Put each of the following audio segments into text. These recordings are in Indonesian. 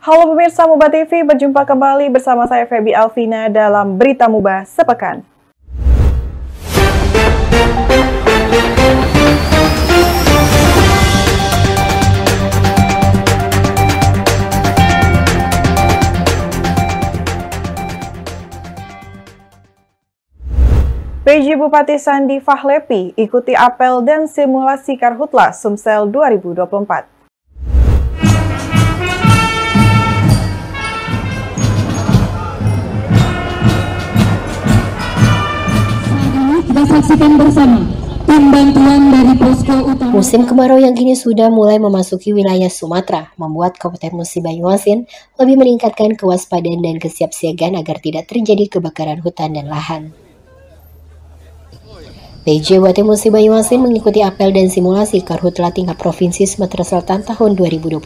Halo pemirsa Muba TV, berjumpa kembali bersama saya Feby Alvina dalam Berita Muba Sepekan. PJ Bupati Sandi Fahlepi ikuti apel dan simulasi Karhutla Sumsel 2024. Kita saksikan bersama tim bantuan dari posko utama. Musim kemarau yang kini sudah mulai memasuki wilayah Sumatera membuat Kabupaten Musi Banyuasin lebih meningkatkan kewaspadaan dan kesiapsiagaan agar tidak terjadi kebakaran hutan dan lahan. PJ Bupati Musi Banyuasin mengikuti apel dan simulasi Karhutla tingkat Provinsi Sumatera Selatan tahun 2024,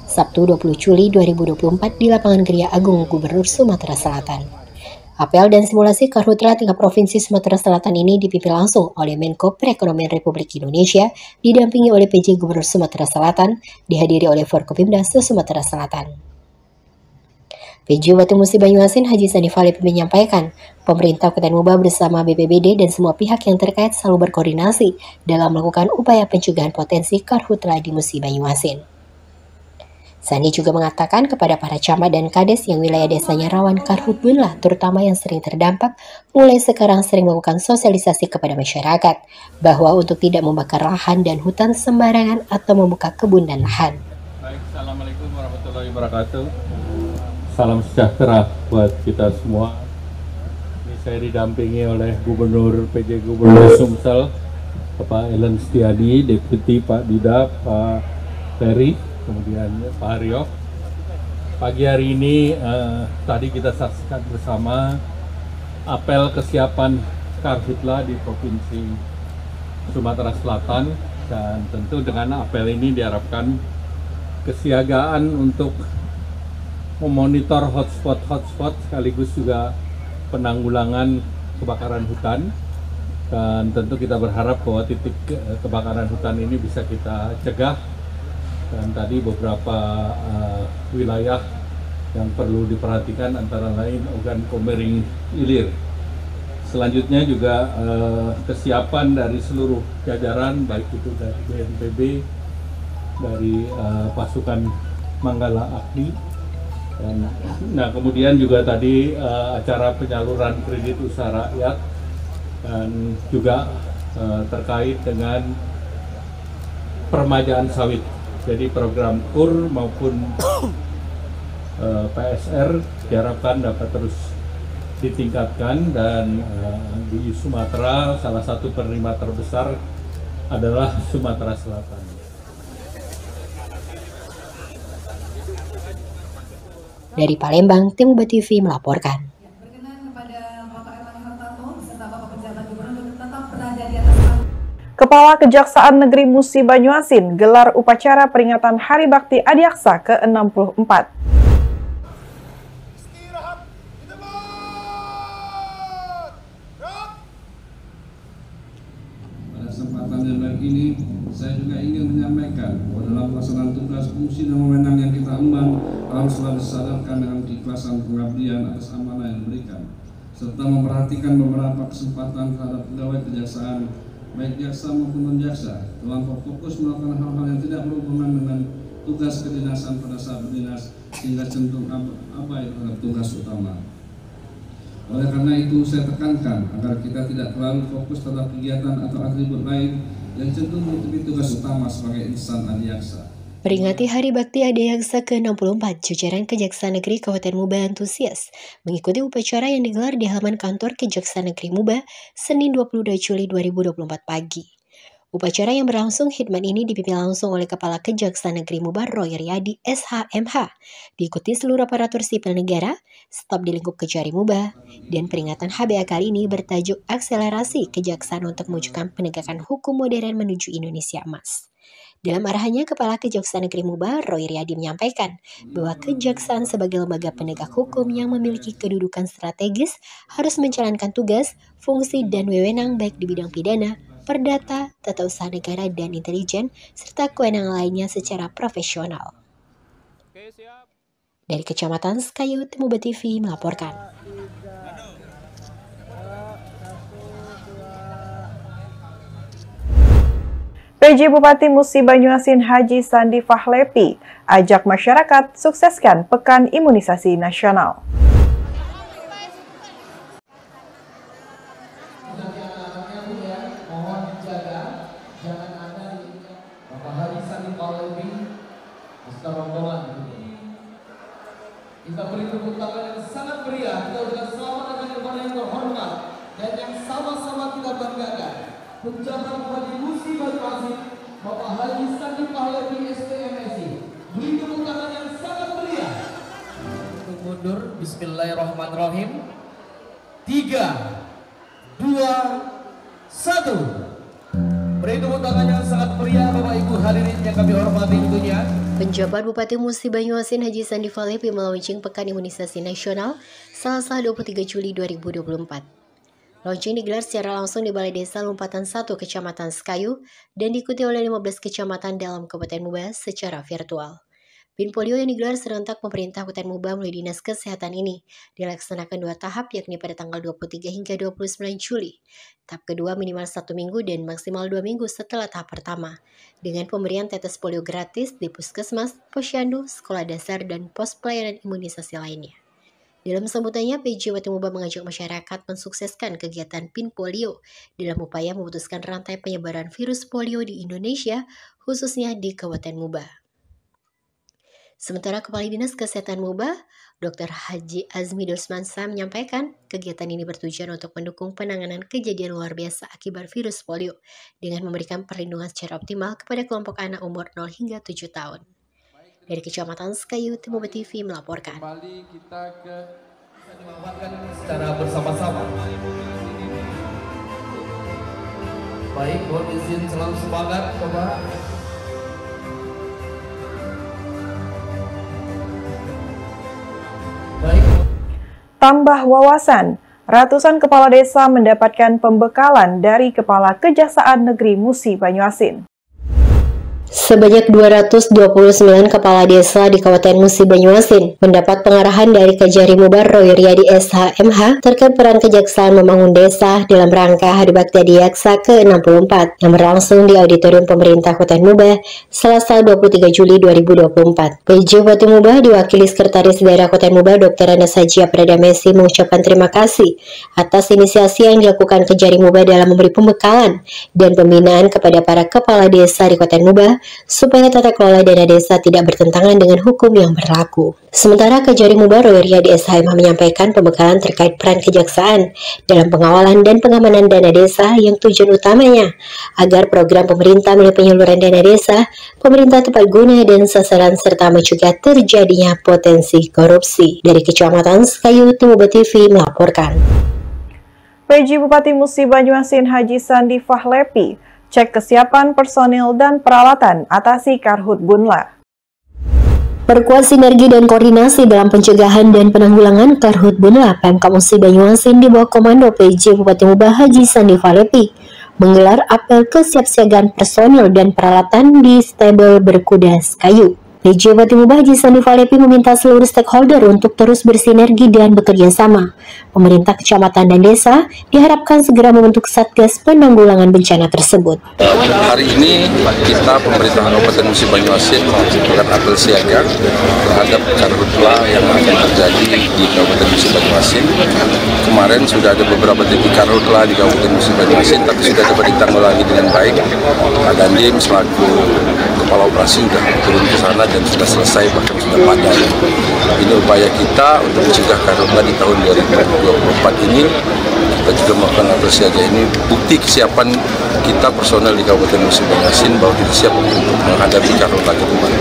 Sabtu 20 Juli 2024 di lapangan Geria Agung Gubernur Sumatera Selatan. Apel dan simulasi Karhutla tingkat Provinsi Sumatera Selatan ini dipimpin langsung oleh Menko Perekonomian Republik Indonesia, didampingi oleh PJ Gubernur Sumatera Selatan, dihadiri oleh Forkopimda Sumatera Selatan. PJ Bupati Musi Banyuasin Haji Sandi Fahlepi menyampaikan, pemerintah Kabupaten Muba bersama BPBD dan semua pihak yang terkait selalu berkoordinasi dalam melakukan upaya pencegahan potensi Karhutla di Musi Banyuasin. Sandi juga mengatakan kepada para camat dan kades yang wilayah desanya rawan karhutla, terutama yang sering terdampak, mulai sekarang sering melakukan sosialisasi kepada masyarakat, bahwa untuk tidak membakar lahan dan hutan sembarangan atau membuka kebun dan lahan. Baik, Assalamualaikum warahmatullahi wabarakatuh. Salam sejahtera buat kita semua. Ini saya didampingi oleh PJ Gubernur Sumsel, Bapak Ellen Setiadi, Deputi Pak Dida, Pak Ferry, kemudian Pak Haryo. Pagi hari ini tadi kita saksikan bersama apel kesiapan Karhutla di Provinsi Sumatera Selatan, dan tentu dengan apel ini diharapkan kesiagaan untuk memonitor hotspot sekaligus juga penanggulangan kebakaran hutan, dan tentu kita berharap bahwa titik kebakaran hutan ini bisa kita cegah. Dan tadi beberapa wilayah yang perlu diperhatikan antara lain Ogan Komering Ilir. Selanjutnya juga kesiapan dari seluruh jajaran, baik itu dari BNPB, dari pasukan Manggala Akti. Nah, kemudian juga tadi acara penyaluran kredit usaha rakyat, dan juga terkait dengan permajaan sawit. Jadi program KUR maupun PSR diharapkan dapat terus ditingkatkan, dan di Sumatera salah satu penerima terbesar adalah Sumatera Selatan. Dari Palembang, tim Muba TV melaporkan. Kepala Kejaksaan Negeri Musi Banyuasin gelar upacara peringatan Hari Bakti Adiaksa ke-64. Pada kesempatan yang baik ini, saya juga ingin menyampaikan bahwa dalam pelaksanaan tugas, fungsi dan wewenang yang kita emban harus selalu disadarkan dengan keikhlasan pengabdian atas amanah yang diberikan, serta memperhatikan beberapa kesempatan terhadap pegawai kejaksaan, baik jaksa maupun non-jaksa, dalam fokus melakukan hal-hal yang tidak berhubungan dengan tugas kedinasan pada saat berdinas, sehingga cenderung abai terhadap tugas utama. Oleh karena itu, saya tekankan agar kita tidak terlalu fokus terhadap kegiatan atau atribut lain yang cenderung menutupi tugas utama sebagai insan adiaksa. Peringati Hari Bakti Adiaksa ke-64, jajaran Kejaksaan Negeri Kabupaten Muba antusias mengikuti upacara yang digelar di halaman kantor Kejaksaan Negeri Muba, Senin 22 Juli 2024 pagi. Upacara yang berlangsung khidmat ini dipimpin langsung oleh Kepala Kejaksaan Negeri Muba Roy Riyadi SHMH, diikuti seluruh aparatur sipil negara, staf di lingkup Kejari Muba, dan peringatan HBA kali ini bertajuk Akselerasi Kejaksaan untuk Mewujudkan Penegakan Hukum Modern Menuju Indonesia Emas. Dalam arahannya, Kepala Kejaksaan Negeri Muba, Roy Riyadi menyampaikan bahwa kejaksaan sebagai lembaga penegak hukum yang memiliki kedudukan strategis harus menjalankan tugas, fungsi, dan wewenang baik di bidang pidana, perdata, tata usaha negara, dan intelijen, serta kewenangan lainnya secara profesional. Dari Kecamatan Sekayu, Timuba TV melaporkan. PJ Bupati Musi Banyuasin Haji Sandi Fahlepi ajak masyarakat sukseskan Pekan Imunisasi Nasional. Kita beri tepuk tangan yang sangat meriah. Kita ucapkan selamat datang kepada yang terhormat dan yang sama-sama kita banggakan. Penjabat Bupati Musi Banyuasin, Bapak Haji Sandi Fahlepi SPMSI. Beri tepuk tangan yang sangat meriah. Untuk mundur, Bismillahirrahmanirrahim. 3, 2, 1. Beri tepuk tangan yang sangat meriah Bapak Ibu hadirin yang kami hormati tentunya. Penjabat Bupati Musi Banyuasin Haji Sandi Fahlepi melaunching Pekan Imunisasi Nasional Selasa 23 Juli 2024. Launching digelar secara langsung di Balai Desa Lompatan 1 Kecamatan Sekayu dan diikuti oleh 15 kecamatan dalam Kabupaten Muba secara virtual. Pin polio yang digelar serentak pemerintah Kabupaten Muba melalui Dinas Kesehatan ini dilaksanakan 2 tahap, yakni pada tanggal 23 hingga 29 Juli. Tahap kedua minimal 1 minggu dan maksimal 2 minggu setelah tahap pertama, dengan pemberian tetes polio gratis di puskesmas, posyandu, sekolah dasar, dan pos pelayanan imunisasi lainnya. Dalam sambutannya, PJ Bupati Muba mengajak masyarakat mensukseskan kegiatan pin polio dalam upaya memutuskan rantai penyebaran virus polio di Indonesia, khususnya di Kabupaten Muba. Sementara Kepala Dinas Kesehatan Muba, Dr. Haji Azmi Dosmansa menyampaikan kegiatan ini bertujuan untuk mendukung penanganan kejadian luar biasa akibat virus polio dengan memberikan perlindungan secara optimal kepada kelompok anak umur 0 hingga 7 tahun. Dari Kecamatan Sekayu, Timuba TV melaporkan. Kembali kita bisa dimanfaatkan secara bersama-sama. Baik, mohon izin selalu semangat Bapak. Tambah wawasan, ratusan kepala desa mendapatkan pembekalan dari Kepala Kejaksaan Negeri Musi Banyuasin. Sebanyak 229 kepala desa di Kabupaten Musi Banyuasin mendapat pengarahan dari Kajari Muba Roy Riyadi SHMH terkait peran kejaksaan membangun desa dalam rangka Hari Bakti Adiaksa ke-64 yang berlangsung di Auditorium Pemerintah Kabupaten Muba Selasa 23 Juli 2024. PJ Bupati Muba diwakili Sekretaris Daerah Kabupaten Muba Dr. Anas Haji Aprada Messi mengucapkan terima kasih atas inisiasi yang dilakukan Kajari Muba dalam memberi pembekalan dan pembinaan kepada para kepala desa di Kabupaten Muba supaya tata kelola dana desa tidak bertentangan dengan hukum yang berlaku. Sementara Kajari Muba Roy Riyadi SHMH menyampaikan pembekalan terkait peran kejaksaan dalam pengawalan dan pengamanan dana desa yang tujuan utamanya agar program pemerintah melalui penyaluran dana desa, pemerintah tepat guna dan sasaran serta mencegah terjadinya potensi korupsi. Dari Kecamatan Sekayu, Timuba TV melaporkan. PJ Bupati Musi Banyuasin Haji Sandi Fahlepi cek kesiapan personil dan peralatan atasi Karhutbunla. Perkuat sinergi dan koordinasi dalam pencegahan dan penanggulangan Karhutbunla, Pemkab Musi Banyuasin di bawah komando PJ Bupati Muba Haji Sandi Fahlepi menggelar apel kesiapsiagaan personil dan peralatan di Stable Berkuda Sekayu. PJ Bupati Muba Haji Sandi Fahlepi meminta seluruh stakeholder untuk terus bersinergi dan bekerja sama. Pemerintah kecamatan dan desa diharapkan segera membentuk Satgas penanggulangan bencana tersebut. Hari ini kita pemerintah Kabupaten Musi Banyuasin melakukan apel siaga terhadap karhutla yang akan terjadi di Kabupaten Musi Banyuasin. Kemarin sudah ada beberapa titik karhutla di Kabupaten Musi Banyuasin, tapi sudah dapat ditanggulangi dengan baik. Pak Dandim selaku kepala operasi sudah turun ke sana dan sudah selesai, bahkan sudah padam. Ini upaya kita untuk mencegah karhutla di tahun 2024 ini. Kita juga melakukan apel siaga ini bukti kesiapan kita personel di Kabupaten Musi Banyuasin bahwa kita siap untuk menghadapi karhutla ke depan.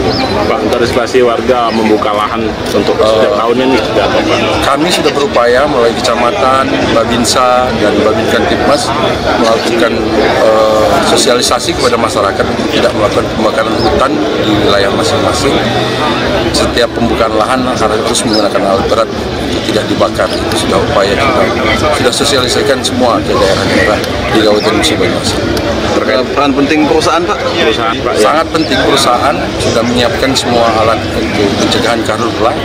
Pak, antisipasi warga membuka lahan untuk setiap tahunnya ini sudah apa? Kami sudah berupaya melalui kecamatan, Babinsa dan Babinkantimas melakukan sosialisasi kepada masyarakat untuk tidak melakukan pembakaran hutan di wilayah masing-masing. Setiap pembukaan lahan harus terus menggunakan alat berat itu tidak dibakar. Itu sudah upaya kita sudah sosialisasikan semua ke daerah-daerah di Kabupaten Musi Banyuasin. Terkait peran penting perusahaan Pak? Sangat penting, perusahaan sudah menyiapkan semua alat untuk pencegahan karhutla.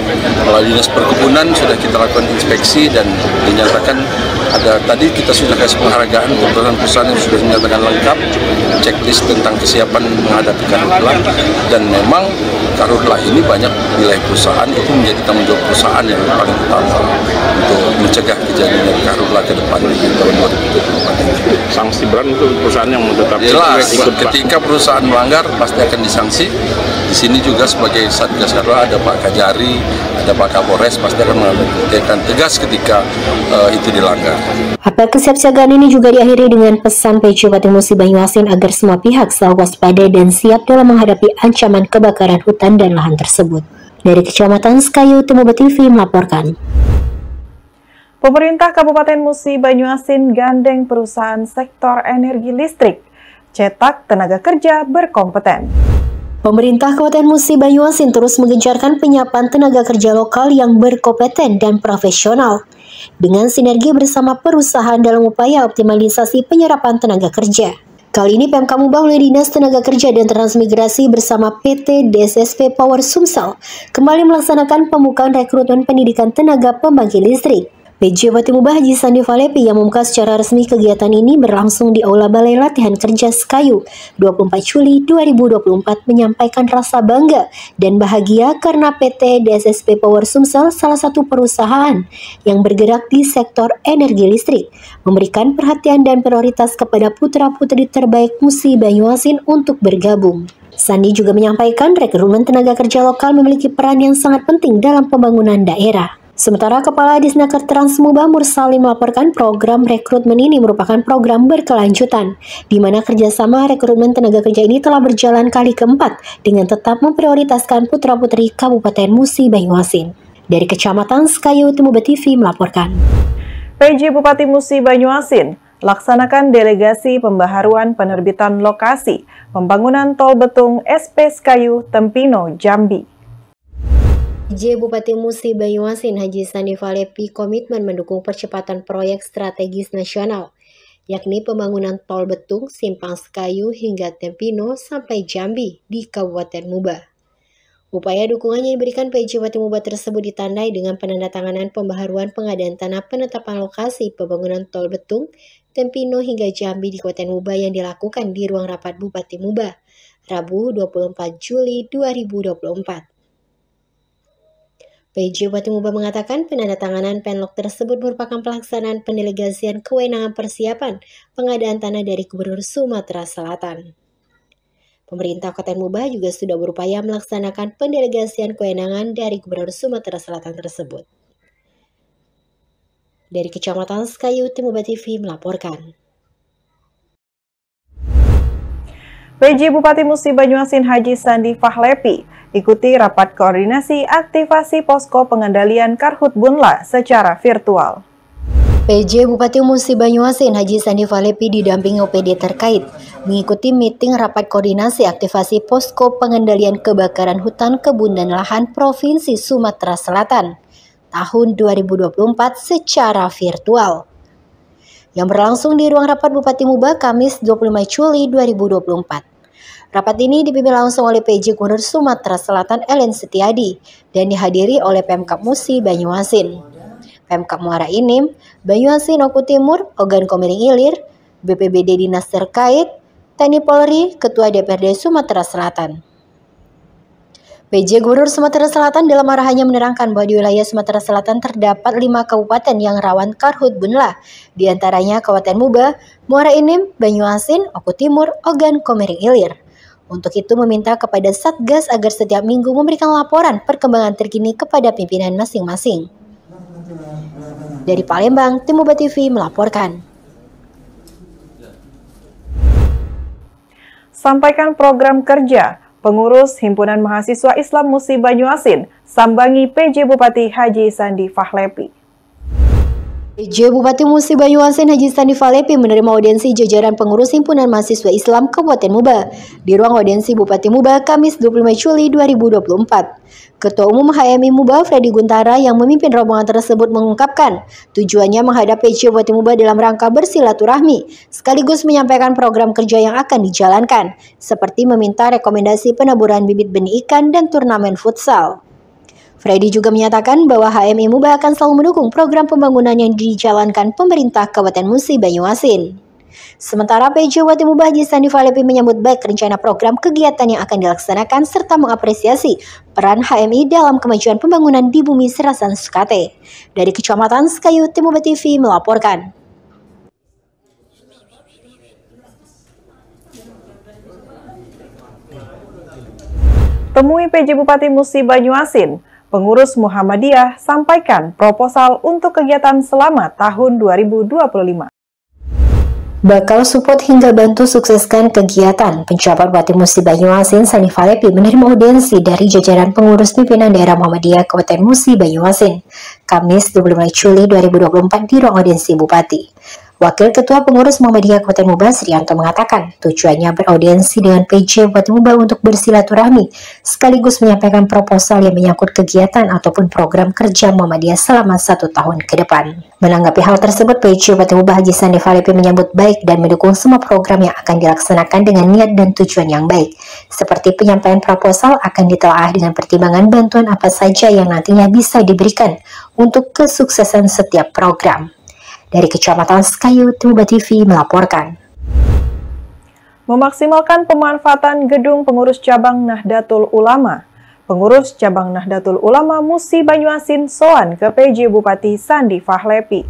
Melalui Dinas Perkebunan sudah kita lakukan inspeksi dan dinyatakan ada, tadi kita sudah kasih penghargaan untuk perusahaan-perusahaan yang sudah dinyatakan lengkap checklist tentang kesiapan menghadapi karhutla, dan memang karhutla ini banyak wilayah perusahaan itu menjadi tanggung jawab perusahaan yang paling utama untuk mencegah kejadian karhutla ke depan di tahun 2024 ini. Sanksi berat untuk perusahaan yang tetap jelas ketika perusahaan melanggar pasti akan disanksi. Di sini juga sebagai Satgas Karhutla ada Pak Kajari, ada Pak Kapolres, pasti akan mengakan tegas ketika itu dilanggar. Apel kesiapsiagaan ini juga diakhiri dengan pesan PJ Bupati Musi Banyuasin agar semua pihak selalu waspada dan siap dalam menghadapi ancaman kebakaran hutan dan lahan tersebut. Dari Kecamatan Sekayu, Temuba TV melaporkan. Pemerintah Kabupaten Musi Banyuasin gandeng perusahaan sektor energi listrik, cetak tenaga kerja berkompeten. Pemerintah Kabupaten Musi Banyuasin terus menggencarkan penyiapan tenaga kerja lokal yang berkompeten dan profesional dengan sinergi bersama perusahaan dalam upaya optimalisasi penyerapan tenaga kerja. Kali ini Pemkab Mubah oleh Dinas Tenaga Kerja dan Transmigrasi bersama PT DSSP Power Sumsel kembali melaksanakan pembukaan rekrutmen pendidikan tenaga pembangkit listrik. PJ Bupati Mubah Haji Sandi Fahlepi yang membuka secara resmi kegiatan ini berlangsung di Aula Balai Latihan Kerja Sekayu 24 Juli 2024 menyampaikan rasa bangga dan bahagia karena PT DSSP Power Sumsel, salah satu perusahaan yang bergerak di sektor energi listrik, memberikan perhatian dan prioritas kepada putra-putri terbaik Musi Banyuasin untuk bergabung. Sandi juga menyampaikan rekrutmen tenaga kerja lokal memiliki peran yang sangat penting dalam pembangunan daerah. Sementara Kepala Disnaker Transmubah Mursalim melaporkan program rekrutmen ini merupakan program berkelanjutan, di mana kerjasama rekrutmen tenaga kerja ini telah berjalan kali keempat dengan tetap memprioritaskan putra-putri Kabupaten Musi Banyuasin. Dari Kecamatan Sekayu, Temuba TV melaporkan. PJ Bupati Musi Banyuasin laksanakan delegasi pembaharuan penerbitan lokasi pembangunan tol betung SP Sekayu Tempino, Jambi. PJ Bupati Musi Banyuasin Haji Sandi Fahlepi komitmen mendukung percepatan proyek strategis nasional, yakni pembangunan tol betung Simpang Sekayu hingga Tempino sampai Jambi di Kabupaten Mubah. Upaya dukungannya diberikan PJ Bupati Mubah tersebut ditandai dengan penandatanganan pembaharuan pengadaan tanah penetapan lokasi pembangunan tol betung Tempino hingga Jambi di Kabupaten Mubah yang dilakukan di ruang rapat Bupati Mubah, Rabu 24 Juli 2024. PJ Bupati Mubah mengatakan penandatanganan penlok tersebut merupakan pelaksanaan pendelegasian kewenangan persiapan pengadaan tanah dari Gubernur Sumatera Selatan. Pemerintah Kabupaten Mubah juga sudah berupaya melaksanakan pendelegasian kewenangan dari Gubernur Sumatera Selatan tersebut. Dari Kecamatan Sekayu, Temuba TV melaporkan. PJ Bupati Musi Banyuasin Haji Sandi Fahlepi ikuti rapat koordinasi aktivasi posko pengendalian Karhutbunla secara virtual. PJ Bupati Musi Banyuasin Haji Sandi Fahlepi didampingi OPD terkait mengikuti meeting rapat koordinasi aktivasi posko pengendalian kebakaran hutan, kebun dan lahan Provinsi Sumatera Selatan tahun 2024 secara virtual yang berlangsung di ruang rapat Bupati Mubah Kamis 25 Juli 2024. Rapat ini dipimpin langsung oleh PJ Gubernur Sumatera Selatan Ellen Setiadi dan dihadiri oleh Pemkab Musi Banyuasin, Pemkab Muara Enim, Banyuasin Oku Timur, Ogan Komering Ilir, BPBD Dinas terkait, TNI Polri, Ketua DPRD Sumatera Selatan. PJ Gubernur Sumatera Selatan dalam arahannya menerangkan bahwa di wilayah Sumatera Selatan terdapat 5 kabupaten yang rawan Karhutbunla, di antaranya Kabupaten Mubah, Muara Enim, Banyuasin, Oku Timur, Ogan Komering Ilir. Untuk itu meminta kepada Satgas agar setiap minggu memberikan laporan perkembangan terkini kepada pimpinan masing-masing. Dari Palembang, Temuba TV melaporkan. Sampaikan program kerja Pengurus Himpunan Mahasiswa Islam Musi Banyuasin sambangi PJ Bupati Haji Sandi Fahlepi. PJ Bupati Musi Banyuasin Haji Sandi Falepi menerima audiensi jajaran pengurus Himpunan Mahasiswa Islam Kabupaten Muba di ruang audiensi Bupati Muba Kamis 25 Juli 2024. Ketua Umum HMI Muba Freddy Guntara yang memimpin rombongan tersebut mengungkapkan tujuannya menghadap PJ Bupati Muba dalam rangka bersilaturahmi sekaligus menyampaikan program kerja yang akan dijalankan seperti meminta rekomendasi penaburan bibit benih ikan dan turnamen futsal. Freddy juga menyatakan bahwa HMI Muba akan selalu mendukung program pembangunan yang dijalankan pemerintah Kabupaten Musi Banyuasin. Sementara PJ Bupati Muba Haji Sandi Falepi menyambut baik rencana program kegiatan yang akan dilaksanakan serta mengapresiasi peran HMI dalam kemajuan pembangunan di bumi Serasan Sukate. Dari Kecamatan Sekayu, Tim Muba TV melaporkan. Temui PJ Bupati Musi Banyuasin. Pengurus Muhammadiyah sampaikan proposal untuk kegiatan selama tahun 2025. Bakal support hingga bantu sukseskan kegiatan. Penjabat Bupati Musi Banyuasin Sandi Falepi menerima audiensi dari jajaran pengurus pimpinan daerah Muhammadiyah Kabupaten Musi Banyuasin Kamis 25 Juli 2024 di ruang audiensi Bupati. Wakil Ketua Pengurus Muhammadiyah Kabupaten Muba Srianto mengatakan tujuannya beraudiensi dengan PJ Bupati Muba untuk bersilaturahmi sekaligus menyampaikan proposal yang menyangkut kegiatan ataupun program kerja Muhammadiyah selama 1 tahun ke depan. Menanggapi hal tersebut, PJ Bupati Muba Haji Sandi Falepi menyambut baik dan mendukung semua program yang akan dilaksanakan dengan niat dan tujuan yang baik. Seperti penyampaian proposal akan ditelaah dengan pertimbangan bantuan apa saja yang nantinya bisa diberikan untuk kesuksesan setiap program. Dari Kecamatan Sekayu, Tim Muba TV melaporkan. Memaksimalkan pemanfaatan gedung pengurus cabang Nahdlatul Ulama. Pengurus cabang Nahdlatul Ulama Musi Banyuasin soan ke PJ Bupati Sandi Falepi.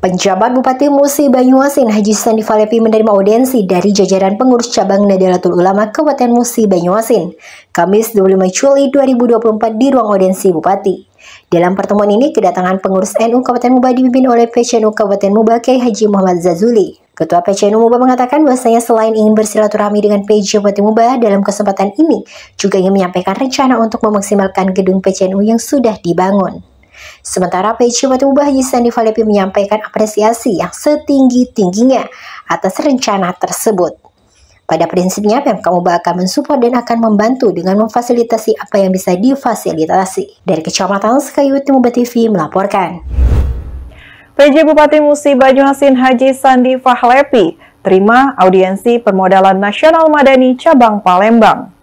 Penjabat Bupati Musi Banyuasin Haji Sandi Falepi menerima audiensi dari jajaran pengurus cabang Nahdlatul Ulama Kabupaten Musi Banyuasin Kamis 25 Juli 2024 di ruang audiensi Bupati. Dalam pertemuan ini, kedatangan pengurus NU Kabupaten Muba dipimpin oleh PCNU Kabupaten Muba Kiai Haji Muhammad Zazuli. Ketua PCNU Muba mengatakan bahwasanya selain ingin bersilaturahmi dengan PJ Bupati Muba, dalam kesempatan ini juga ingin menyampaikan rencana untuk memaksimalkan gedung PCNU yang sudah dibangun. Sementara PJ Bupati Muba Haji Sandi Falepi menyampaikan apresiasi yang setinggi-tingginya atas rencana tersebut. Pada prinsipnya, Pemkab Muba akan mensupport dan akan membantu dengan memfasilitasi apa yang bisa difasilitasi. Dari Kecamatan Sekayu, Tim Muba TV melaporkan. PJ Bupati Musi Banyuasin Haji Sandi Falepi terima audiensi permodalan nasional Madani cabang Palembang.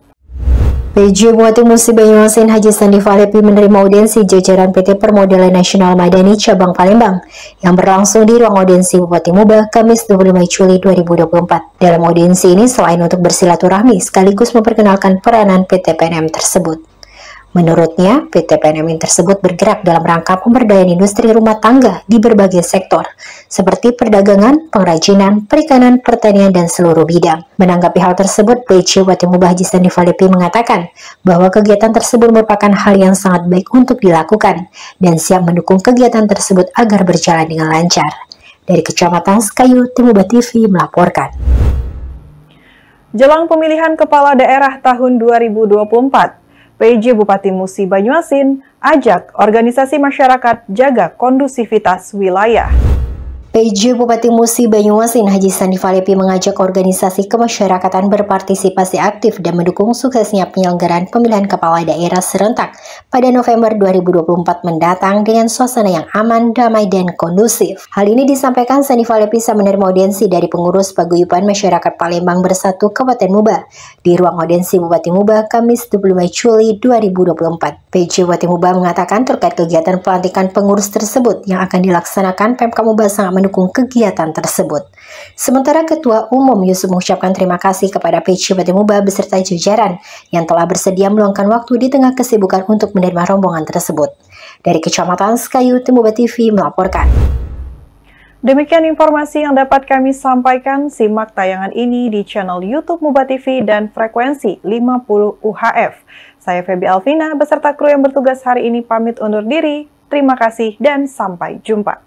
PJ Bupati Musi Banyuasin Haji Sandi Falepi menerima audiensi jajaran PT Permodalan Nasional Madani cabang Palembang yang berlangsung di ruang audiensi Bupati Muba Kamis 25 Juli 2024. Dalam audiensi ini selain untuk bersilaturahmi sekaligus memperkenalkan peranan PT PNM tersebut. Menurutnya, PT PNM tersebut bergerak dalam rangka pemberdayaan industri rumah tangga di berbagai sektor, seperti perdagangan, pengrajinan, perikanan, pertanian, dan seluruh bidang. Menanggapi hal tersebut, PJ Bupati Muba Haji Sandi Falepi mengatakan bahwa kegiatan tersebut merupakan hal yang sangat baik untuk dilakukan dan siap mendukung kegiatan tersebut agar berjalan dengan lancar. Dari Kecamatan Sekayu, Tim Muba TV melaporkan. Jelang pemilihan kepala daerah tahun 2024, PJ Bupati Musi Banyuasin ajak organisasi masyarakat jaga kondusivitas wilayah. PJ Bupati Musi Banyuasin Haji Sandi Falepi mengajak organisasi kemasyarakatan berpartisipasi aktif dan mendukung suksesnya penyelenggaraan pemilihan kepala daerah serentak pada November 2024 mendatang dengan suasana yang aman, damai, dan kondusif. Hal ini disampaikan Sandi Falepi saat menerima audiensi dari pengurus Paguyuban Masyarakat Palembang Bersatu Kabupaten Muba di ruang audiensi Bupati Muba Kamis 25 Juli 2024. PJ Bupati Muba mengatakan terkait kegiatan pelantikan pengurus tersebut yang akan dilaksanakan, Pemkab Muba sangat mendukung kegiatan tersebut. Sementara Ketua Umum Yusuf mengucapkan terima kasih kepada PJ Bupati Muba beserta jajaran yang telah bersedia meluangkan waktu di tengah kesibukan untuk menerima rombongan tersebut. Dari Kecamatan Sekayu, Tim Muba TV melaporkan. Demikian informasi yang dapat kami sampaikan. Simak tayangan ini di channel YouTube Muba TV dan frekuensi 50 UHF. Saya Feby Alvina beserta kru yang bertugas hari ini pamit undur diri. Terima kasih dan sampai jumpa.